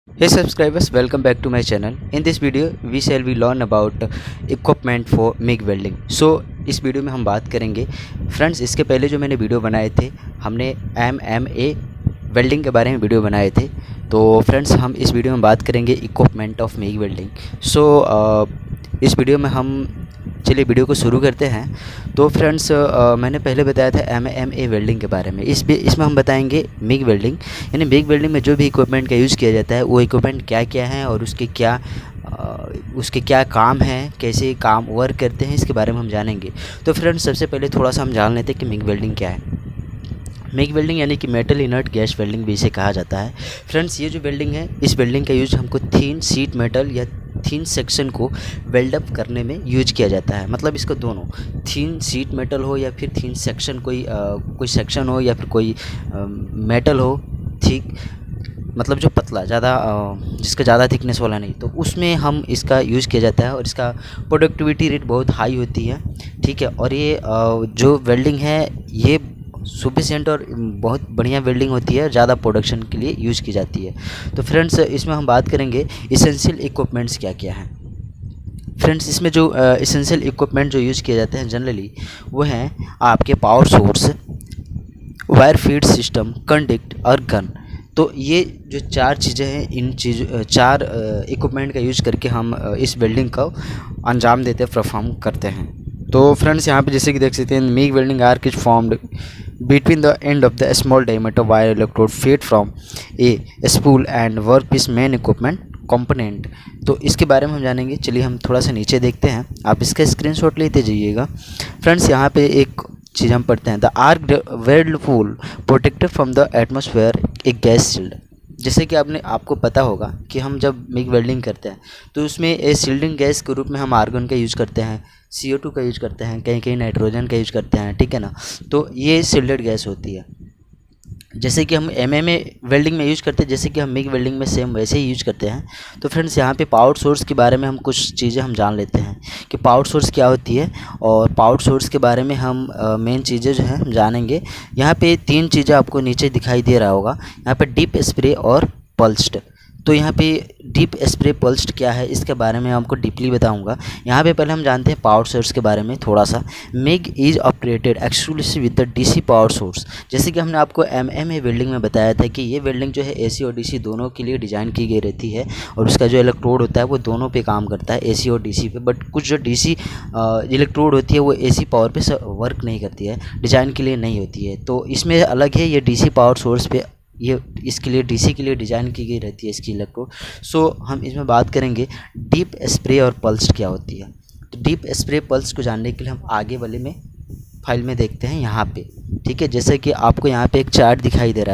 Hey subscribers, welcome back to my channel. In this video, we shall be learn about equipment for MIG welding. So इस video में हम बात करेंगे friends. इसके पहले जो मैंने वीडियो बनाए थे, हमने MMA वेल्डिंग के बारे में वीडियो बनाए थे। तो फ्रेंड्स हम इस वीडियो में बात करेंगे इक्विपमेंट ऑफ MIG वेल्डिंग। इस वीडियो में हम चलिए वीडियो को शुरू करते हैं। तो फ्रेंड्स मैंने पहले बताया था MMA वेल्डिंग के बारे में। इसमें हम बताएंगे MIG वेल्डिंग, यानी MIG वेल्डिंग में जो भी इक्विपमेंट का यूज़ किया जाता है वो इक्विपमेंट क्या क्या है और उसके क्या काम हैं, कैसे काम वर्क करते हैं, इसके बारे में हम जानेंगे। तो फ्रेंड्स सबसे पहले थोड़ा सा हम जान लेते हैं कि MIG वेल्डिंग क्या है। MIG वेल्डिंग यानी कि मेटल इनर्ट गैस वेल्डिंग भी इसे कहा जाता है। फ्रेंड्स ये जो वेल्डिंग है, इस वेल्डिंग का यूज हमको थीन शीट मेटल या थीन सेक्शन को वेल्ड अप करने में यूज किया जाता है। मतलब इसको दोनों थीन शीट मेटल हो या फिर थीन सेक्शन कोई सेक्शन हो या फिर कोई मेटल हो, ठीक, मतलब जो पतला ज़्यादा जिसका ज़्यादा थिकनेस वाला नहीं, तो उसमें हम इसका यूज़ किया जाता है और इसका प्रोडक्टिविटी रेट बहुत हाई होती है, ठीक है। और ये जो वेल्डिंग है ये सफिशिएंट और बहुत बढ़िया वेल्डिंग होती है, ज़्यादा प्रोडक्शन के लिए यूज़ की जाती है। तो फ्रेंड्स इसमें हम बात करेंगे इसेंशियल इक्विपमेंट्स क्या क्या हैं। फ्रेंड्स इसमें जो इसेंशियल इक्विपमेंट जो यूज़ किए जाते हैं जनरली वो हैं आपके power source, wire feed system, conduct और गन। तो ये जो चार चीज़ें हैं, इन चार इक्विपमेंट का यूज करके हम इस वेल्डिंग का अंजाम देते, परफॉर्म करते हैं। तो फ्रेंड्स यहाँ पे जैसे कि देख सकते हैं, MIG welding arc is formed between the end of the small diameter wire electrode feed from a spool and workpiece main equipment component। तो इसके बारे में हम जानेंगे। चलिए हम थोड़ा सा नीचे देखते हैं, आप इसका स्क्रीनशॉट लेते जाइएगा। फ्रेंड्स यहाँ पे एक चीज़ हम पढ़ते हैं, the arc weld pool protected from the atmosphere A gas shield. जैसे कि आपको पता होगा कि हम जब MIG वेल्डिंग करते हैं तो उसमें ए शील्डिंग गैस के रूप में हम आर्गन का यूज़ करते हैं, CO2 का यूज़ करते हैं, कहीं कहीं नाइट्रोजन का यूज़ करते हैं, ठीक है ना। तो ये शील्डेड गैस होती है, जैसे कि हम MMA वेल्डिंग में यूज़ करते हैं, जैसे कि हम MIG वेल्डिंग में सेम वैसे ही यूज़ करते हैं। तो फ्रेंड्स यहाँ पे पावर सोर्स के बारे में हम कुछ चीज़ें हम जान लेते हैं कि पावर सोर्स क्या होती है, और पावर सोर्स के बारे में हम मेन चीज़ें जो है हम जानेंगे। यहाँ पे तीन चीज़ें आपको नीचे दिखाई दे रहा होगा, यहाँ पे डीप स्प्रे और पल्स्ड। तो यहाँ पे डीप स्प्रे पल्स्ड क्या है इसके बारे में आपको डीपली बताऊंगा। यहाँ पे पहले हम जानते हैं पावर सोर्स के बारे में थोड़ा सा। MIG is operated exclusive with the DC power source. जैसे कि हमने आपको MMA वेल्डिंग में बताया था कि ये वेल्डिंग जो है AC और DC दोनों के लिए डिज़ाइन की गई रहती है, और उसका जो इलेक्ट्रोड होता है वो दोनों पे काम करता है, AC और DC पे। बट कुछ जो DC इलेक्ट्रोड होती है वो AC पावर पे वर्क नहीं करती है, डिज़ाइन के लिए नहीं होती है। तो इसमें अलग है, ये DC पावर सोर्स पे ये इसके लिए DC के लिए डिज़ाइन की गई रहती है इसकी इलेक्ट्रोड। हम इसमें बात करेंगे डीप स्प्रे और पल्स क्या होती है। तो डीप स्प्रे पल्स को जानने के लिए हम आगे वाले में फाइल में देखते हैं यहाँ पे, ठीक है। जैसे कि आपको यहाँ पे एक चार्ट दिखाई दे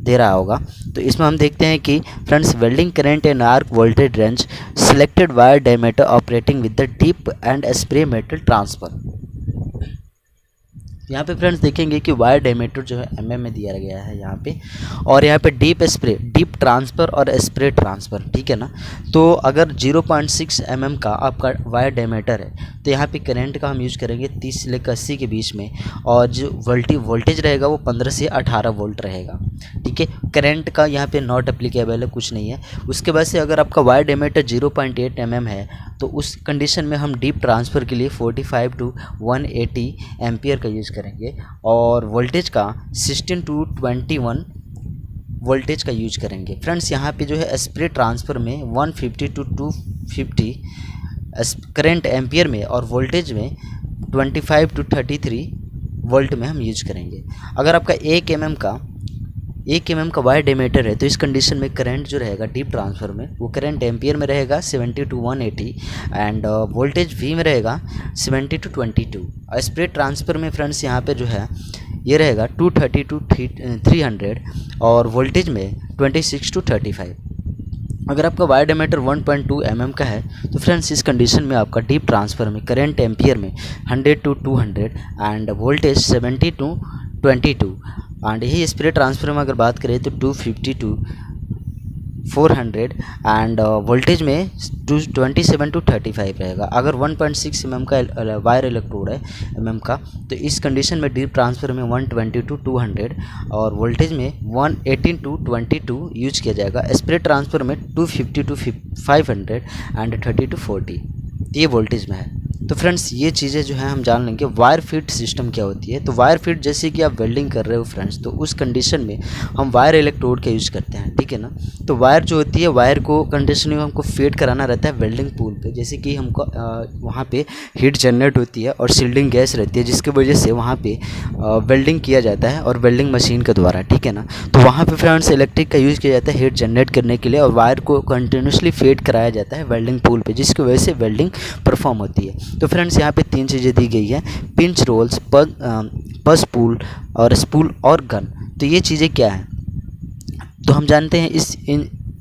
रहा होगा। तो इसमें हम देखते हैं कि friends welding current and arc voltage range selected wire diameter operating with the deep and spray metal transfer. यहाँ पे फ्रेंड्स देखेंगे कि वायर डायमीटर जो है MM में दिया गया है यहाँ पे, और यहाँ पे डीप स्प्रे, डीप ट्रांसफ़र और स्प्रे ट्रांसफ़र, ठीक है ना। तो अगर 0.6 mm का आपका वायर डायमीटर है तो यहाँ पे करंट का हम यूज़ करेंगे 30 से लेकर 80 के बीच में, और जो वोल्टेज रहेगा वो 15 से 18 वोल्ट रहेगा, ठीक है। करंट का यहाँ पे नॉट एप्लीकेबल है, कुछ नहीं है। उसके बाद से अगर आपका वायर डायमीटर 0.8 mm है तो उस कंडीशन में हम डीप ट्रांसफ़र के लिए 45 to 180 एम्पियर का यूज़ करेंगे, और वोल्टेज का 16 to 21 वोल्टेज का यूज करेंगे। फ्रेंड्स यहाँ पे जो है स्प्रे ट्रांसफ़र में 150 to 250 करंट एम्पियर में, और वोल्टेज में 25 to 33 वोल्ट में हम यूज करेंगे। अगर आपका 1 mm का वायर डायमीटर है तो इस कंडीशन में करंट जो रहेगा डीप ट्रांसफ़र में वो करंट एम्पियर में रहेगा 70 to 180, एंड वोल्टेज V में रहेगा 70 to 22। स्प्रे ट्रांसफ़र में फ्रेंड्स यहाँ पे जो है ये रहेगा 230 to 300, और वोल्टेज में 26 to 35। अगर आपका वायर डायमीटर 1.2 mm का है तो फ्रेंड्स इस कंडीशन में आपका डीप ट्रांसफ़र में करंट एम्पियर में 100 to 200 end voltage 70 to 22। And यही स्प्रे ट्रांसफ़र में अगर बात करें तो 250 to 400 एंड वोल्टेज में 27 to 35 रहेगा। अगर 1.6 mm का वायर इलेक्ट्रोड है का, तो इस कंडीशन में डीप ट्रांसफ़र में 120 to 200 और वोल्टेज में 118 to 22 यूज किया जाएगा। स्प्रे ट्रांसफ़र में 250 to 500 एंड 30 to 40 ये वोल्टेज में है। तो फ्रेंड्स ये चीज़ें जो है हम जान लेंगे। वायर फीड सिस्टम क्या होती है। तो वायर फीड जैसे कि आप वेल्डिंग कर रहे हो फ्रेंड्स, तो उस कंडीशन में हम वायर इलेक्ट्रोड का यूज़ करते हैं, ठीक है ना। तो वायर जो होती है, वायर को कंडीशन में हमको फीड कराना रहता है वेल्डिंग पूल पे। जैसे कि हमको वहाँ पे हीट जनरेट होती है और शिल्डिंग गैस रहती है, जिसकी वजह से वहाँ पे वेल्डिंग किया जाता है और वेल्डिंग मशीन के द्वारा, ठीक है ना। तो वहाँ पे फ्रेंड्स इलेक्ट्रिक का यूज़ किया जाता है हीट जनरेट करने के लिए, और वायर को कंटिन्यूसली फीड कराया जाता है वेल्डिंग पूल पे, जिसकी वजह से वेल्डिंग परफॉर्म होती है। तो फ्रेंड्स यहाँ पे 3 चीज़ें दी गई है, पिंच रोल्स, पस पूल और स्पूल और गन। तो ये चीज़ें क्या हैं, तो हम जानते हैं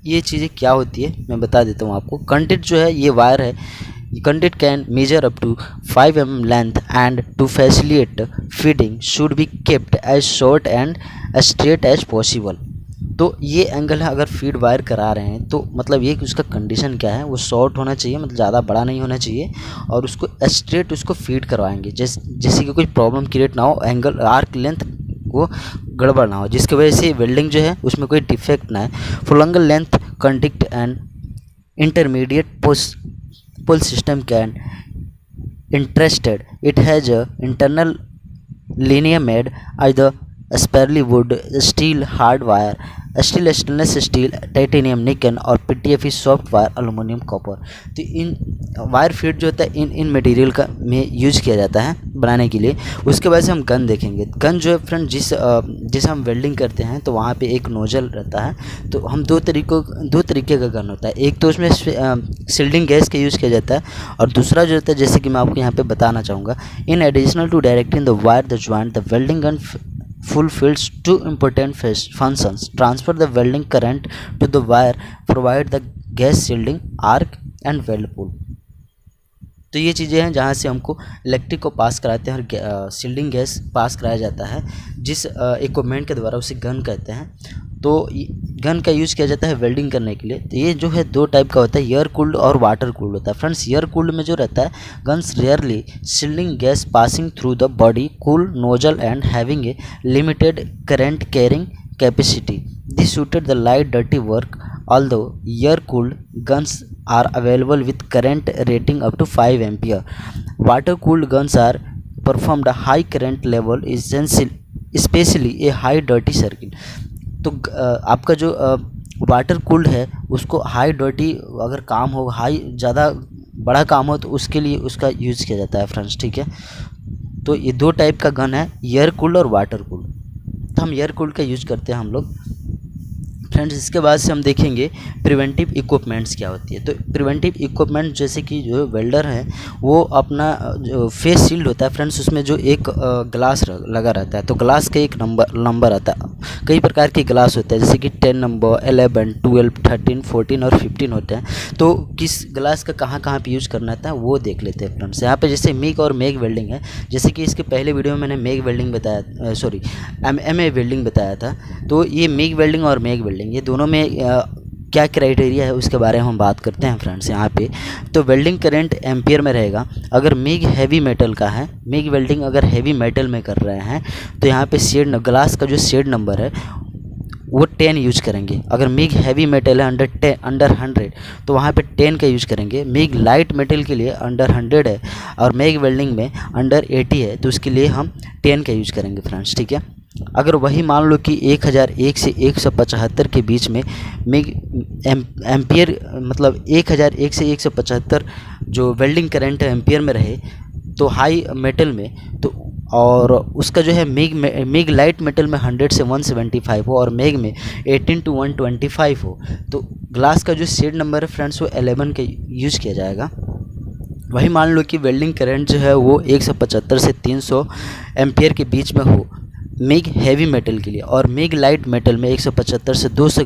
ये चीज़ें क्या होती है, मैं बता देता हूँ आपको। कंडक्ट जो है ये वायर है, conduct can measure up to 5 mm length and to facilitate feeding should be kept as short and straight as possible. तो ये एंगल है, अगर फीड वायर करा रहे हैं तो मतलब ये कि उसका कंडीशन क्या है, वो शॉर्ट होना चाहिए, मतलब ज़्यादा बड़ा नहीं होना चाहिए, और उसको स्ट्रेट उसको फीड करवाएंगे जैसे कि कोई प्रॉब्लम क्रिएट ना हो, एंगल आर्क लेंथ को गड़बड़ ना हो, जिसकी वजह से वेल्डिंग जो है उसमें कोई डिफेक्ट ना है। Full angle length conduct and intermediate pull system can interested it has a internal linear made either sparely wood, steel, hard wire, steel, stainless steel, titanium, nickel और PTFE soft wire, aluminium, copper. तो इन wire feed जो होता है इन material का में use किया जाता है बनाने के लिए। उसके बाद से हम गन देखेंगे। गन जो है फ्रेंड जिसे हम वेल्डिंग करते हैं तो वहाँ पे एक नोजल रहता है। तो हम दो तरीके का गन होता है। एक तो उसमें शिल्डिंग गैस का यूज़ किया जाता है, और दूसरा जो होता है जैसे कि मैं आपको यहाँ पे बताना चाहूँगा, in additional to directing the wire the joint the welding gun fulfills two important functions: transfer the welding current to the wire, provide the gas shielding, arc and weld pull। तो ये चीज़ें हैं जहाँ से हमको इलेक्ट्रिक को पास कराते हैं और शील्डिंग गैस पास कराया जाता है, जिस इक्विपमेंट के द्वारा उसे गन कहते हैं। तो गन का यूज़ किया जाता है वेल्डिंग करने के लिए। तो ये जो है दो टाइप का होता है, एयर कूल्ड और वाटर कूल्ड होता है। फ्रेंड्स एयर कूल्ड में जो रहता है, guns rarely shielding gas passing through the body, cool nozzle and having a limited current carrying capacity. This suited the light dirty work, although air cooled guns are available with current rating up to 5 ampere. Water cooled guns are performed a high current level, especially a high dirty circuit। तो आपका जो water cooled है उसको high dirty अगर काम हो, high ज़्यादा बड़ा काम हो, तो उसके लिए उसका यूज़ किया जाता है फ्रेंड्स, ठीक है। तो ये दो टाइप का गन है, एयर कूल्ड और वाटर कूल्ड। तो हम एयर कूल्ड का यूज़ करते हैं हम लोग फ्रेंड्स। इसके बाद से हम देखेंगे प्रिवेंटिव इक्विपमेंट्स क्या होती है। तो प्रिवेंटिव इक्विपमेंट जैसे कि जो वेल्डर है वो अपना जो फेस शील्ड होता है फ्रेंड्स, उसमें जो एक ग्लास लगा रहता है, तो ग्लास का एक नंबर आता है। कई प्रकार के ग्लास होते हैं जैसे कि 10 नंबर, 11, 12, 13, 14 और 15 होते हैं। तो किस ग्लास का कहाँ कहाँ पे यूज़ करना था वो देख लेते हैं फ्रेंड्स। यहाँ पे जैसे मिग और मेग वेल्डिंग है, जैसे कि इसके पहले वीडियो में मैंने मेग वेल्डिंग बताया, सॉरी एमए वेल्डिंग बताया था। तो ये मिग वेल्डिंग और मेग वेल्डिंग ये दोनों में क्या क्राइटेरिया है उसके बारे में हम बात करते हैं फ्रेंड्स यहाँ पे। तो वेल्डिंग करंट एम्पियर में रहेगा। अगर मिग हैवी मेटल का है, मिग वेल्डिंग अगर हैवी मेटल में कर रहे हैं तो यहाँ पे शेड ग्लास का जो शेड नंबर है वो 10 यूज करेंगे। अगर मिग हैवी मेटल है अंडर 100 तो वहाँ पे 10 का यूज करेंगे। मिग लाइट मेटल के लिए अंडर 100 है और मिग वेल्डिंग में अंडर 80 है, तो उसके लिए हम 10 का यूज करेंगे फ्रेंड्स, ठीक है। अगर वही मान लो कि 1001 से 175 के बीच में मिग एम्पियर, मतलब 1001 से 175 जो वेल्डिंग करंट एम्पियर में रहे तो हाई मेटल में, तो और उसका जो है मिग लाइट मेटल में 100 से 175 हो और मेग में 18 to 125 हो, तो ग्लास का जो शेड नंबर है फ्रेंड्स वो 11 का यूज़ किया जाएगा। वही मान लो कि वेल्डिंग करंट जो है वो 175 से 300 एम्पियर के बीच में हो मिग हैवी मेटल के लिए, और मिग लाइट मेटल में 175 से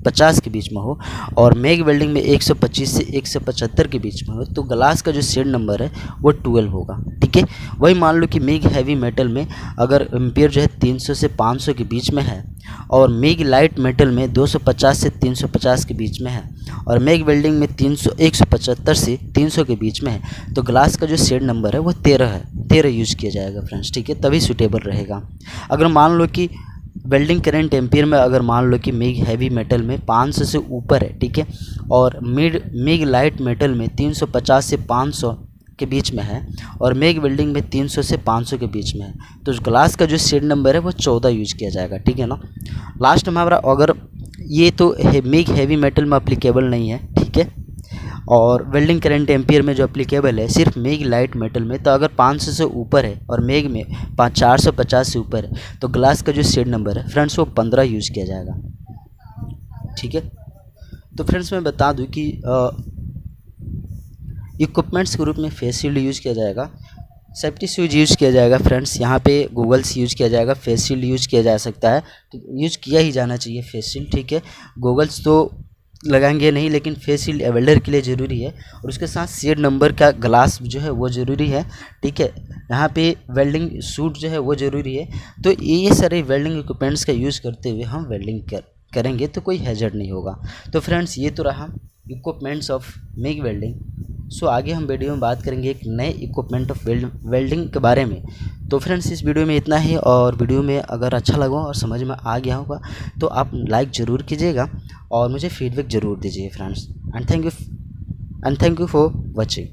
150 के बीच में हो और मेग वेल्डिंग में 125 से 175 के बीच में हो तो ग्लास का जो शेड नंबर है वो 12 होगा। ठीक है, वही मान लो कि मेग हैवी मेटल में अगर एम्पियर जो है 300 से 500 के बीच में है और मेग लाइट मेटल में 250 से 350 के बीच में है और मेग वेल्डिंग में 175 से 300 के बीच में है तो ग्लास का जो शेड नंबर है वो 13 है, 13 यूज़ किया जाएगा फ्रेंड्स। ठीक है, तभी सूटेबल रहेगा। अगर मान लो कि वेल्डिंग करंट एम्पियर में अगर मान लो कि मेग हैवी मेटल में 500 से ऊपर है, ठीक है, और मेग लाइट मेटल में 350 से 500 के बीच में है और मेग वेल्डिंग में 300 से 500 के बीच में है तो ग्लास का जो शेड नंबर है वो 14 यूज किया जाएगा। ठीक है ना। लास्ट में हमारा अगर ये तो मेग हैवी मेटल में अप्लीकेबल नहीं है, ठीक है, और वेल्डिंग करंट एम्पियर में जो अप्लीकेबल है सिर्फ मेग लाइट मेटल में, तो अगर 500 से ऊपर है और मेग में 450 से ऊपर है तो ग्लास का जो शेड नंबर है फ्रेंड्स वो 15 यूज़ किया जाएगा। ठीक है, तो फ्रेंड्स मैं बता दूं कि इक्विपमेंट्स के रूप में फेस शील्ड यूज़ किया जाएगा, सेफ्टी शूज यूज़ किया जाएगा फ्रेंड्स, यहाँ पे गूगल्स यूज़ किया जाएगा, फेस शील्ड यूज़ किया जा सकता है, तो यूज़ किया ही जाना चाहिए फेस शील्ड। ठीक है, गूगल्स तो लगाएंगे नहीं लेकिन फेस शील्ड वेल्डर के लिए ज़रूरी है और उसके साथ शेड नंबर का ग्लास जो है वो ज़रूरी है। ठीक है, यहाँ पे वेल्डिंग सूट जो है वो ज़रूरी है। तो ये सारे वेल्डिंग इक्विपमेंट्स का यूज़ करते हुए हम वेल्डिंग करेंगे तो कोई हैजर्ड नहीं होगा। तो फ्रेंड्स ये तो रहा इक्विपमेंट्स ऑफ मेग वेल्डिंग। सो आगे हम वीडियो में बात करेंगे एक नए इक्विपमेंट ऑफ वेल्डिंग के बारे में। तो फ्रेंड्स इस वीडियो में इतना ही, और वीडियो में अगर अच्छा लगा और समझ में आ गया होगा तो आप लाइक ज़रूर कीजिएगा और मुझे फीडबैक ज़रूर दीजिए friends. And thank you for watching.